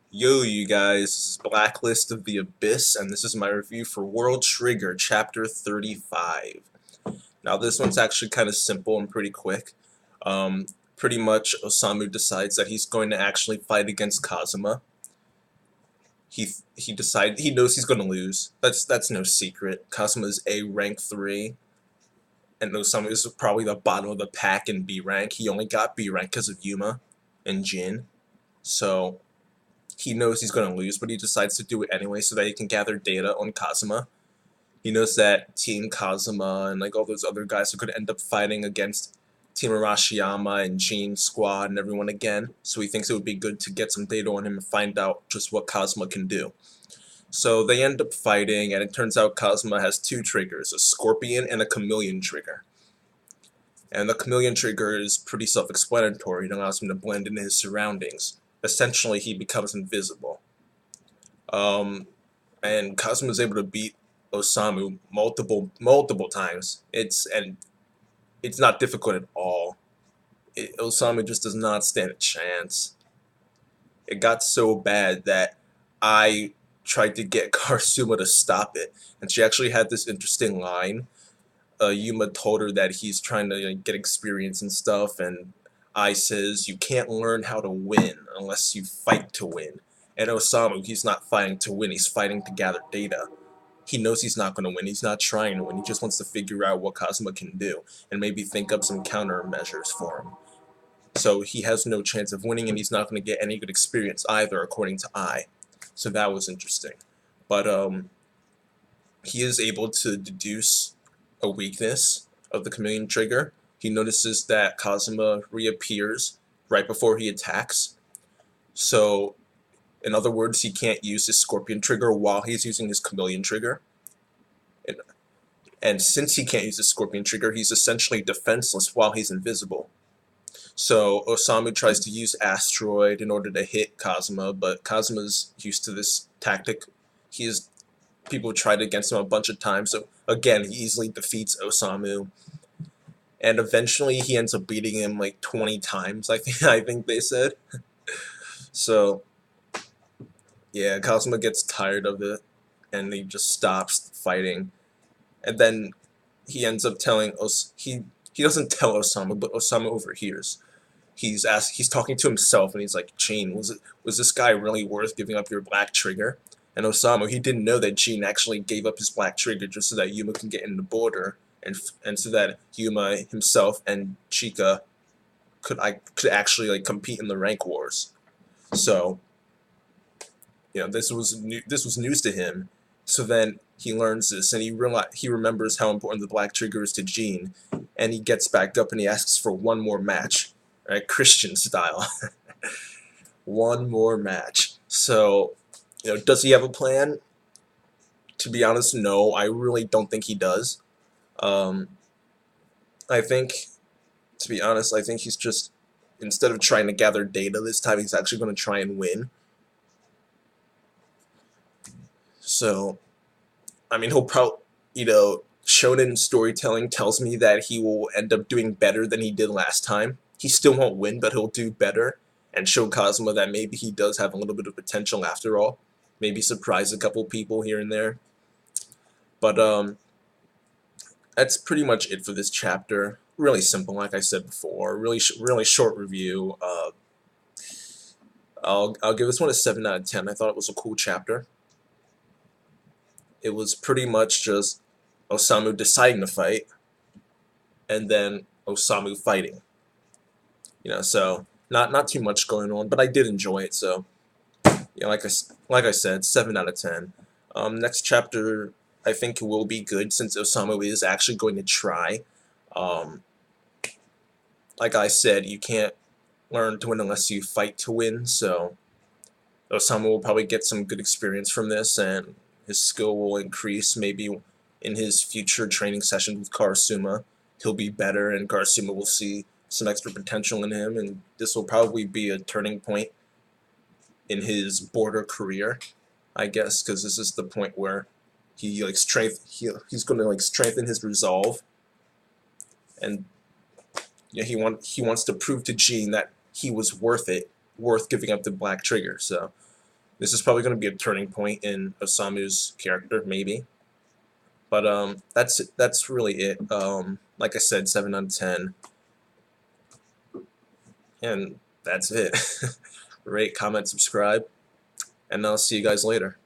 Yo, you guys, this is Blacklist of the Abyss, and this is my review for World Trigger, Chapter 35. Now, this one's actually kind of simple and pretty quick. Pretty much, Osamu decides that he's going to actually fight against Kazuma. He knows he's going to lose. That's no secret. Kazuma's A rank 3, and Osamu is probably the bottom of the pack in B rank. He only got B rank because of Yuma and Jin. So he knows he's going to lose, but he decides to do it anyway so that he can gather data on Kazuma. He knows that Team Kazuma and like all those other guys are going to end up fighting against Team Arashiyama and Gene Squad and everyone again, so he thinks it would be good to get some data on him and find out just what Kazuma can do. So they end up fighting, and it turns out Kazuma has two triggers, a Scorpion and a Chameleon trigger. And the Chameleon trigger is pretty self-explanatory. It allows him to blend into his surroundings. Essentially, he becomes invisible. Um, and Kazuma is able to beat Osamu multiple times. It's not difficult at all. Osamu just does not stand a chance. It got so bad that I tried to get Kazuma to stop it, and she actually had this interesting line. Yuma told her that he's trying to get experience and stuff, and I says you can't learn how to win unless you fight to win. And Osamu, he's not fighting to win, he's fighting to gather data. He knows he's not going to win, he's not trying to win, he just wants to figure out what Kazuma can do, and maybe think up some countermeasures for him. So he has no chance of winning, and he's not going to get any good experience either, according to I. So that was interesting. But he is able to deduce a weakness of the Chameleon trigger. He notices that Kazuma reappears right before he attacks. So, in other words, he can't use his Scorpion trigger while he's using his Chameleon trigger. And since he can't use his Scorpion trigger, he's essentially defenseless while he's invisible. So Osamu tries to use Asteroid in order to hit Kazuma, but Kazuma's used to this tactic. People tried against him a bunch of times, so again, he easily defeats Osamu. And eventually he ends up beating him like 20 times, I think they said. So, yeah, Kazuma gets tired of it, and he just stops fighting. And then he ends up telling he doesn't tell Osamu, but Osamu overhears. He's talking to himself, and he's like, Gene, was this guy really worth giving up your black trigger? And Osamu, he didn't know that Gene actually gave up his black trigger just so that Yuma can get in the border, and so that Yuma himself and Chika could actually like compete in the rank wars. So, this was news to him. So then he learns this, and he remembers how important the black trigger is to Gene, and he gets back up and he asks for one more match, right, Christian style. One more match. So, does he have a plan? To be honest, no. I really don't think he does. Um, I think, to be honest, I think he's just, instead of trying to gather data this time, he's actually going to try and win. So, I mean, he'll probably, shonen storytelling tells me that he will end up doing better than he did last time. He still won't win, but he'll do better and show Kazuma that maybe he does have a little bit of potential after all. Maybe surprise a couple people here and there. But that's pretty much it for this chapter. Really simple, like I said before. Really short review. I'll give this one a 7 out of 10. I thought it was a cool chapter. It was pretty much just Osamu deciding to fight, and then Osamu fighting. So not too much going on, but I did enjoy it. So, like I said, 7 out of 10. Next chapter, I think will be good since Osamu is actually going to try. Um, like I said, you can't learn to win unless you fight to win. So Osamu will probably get some good experience from this, and his skill will increase. Maybe in his future training sessions with Karasuma, he'll be better, and Karasuma will see some extra potential in him, and this will probably be a turning point in his border career, I guess, because this is the point where he's going to strengthen his resolve, and he wants to prove to Gene that he was worth giving up the black trigger. So This is probably going to be a turning point in Osamu's character, maybe. But that's really it. Like I said, 7 out of 10, and that's it. Rate, comment, subscribe, and I'll see you guys later.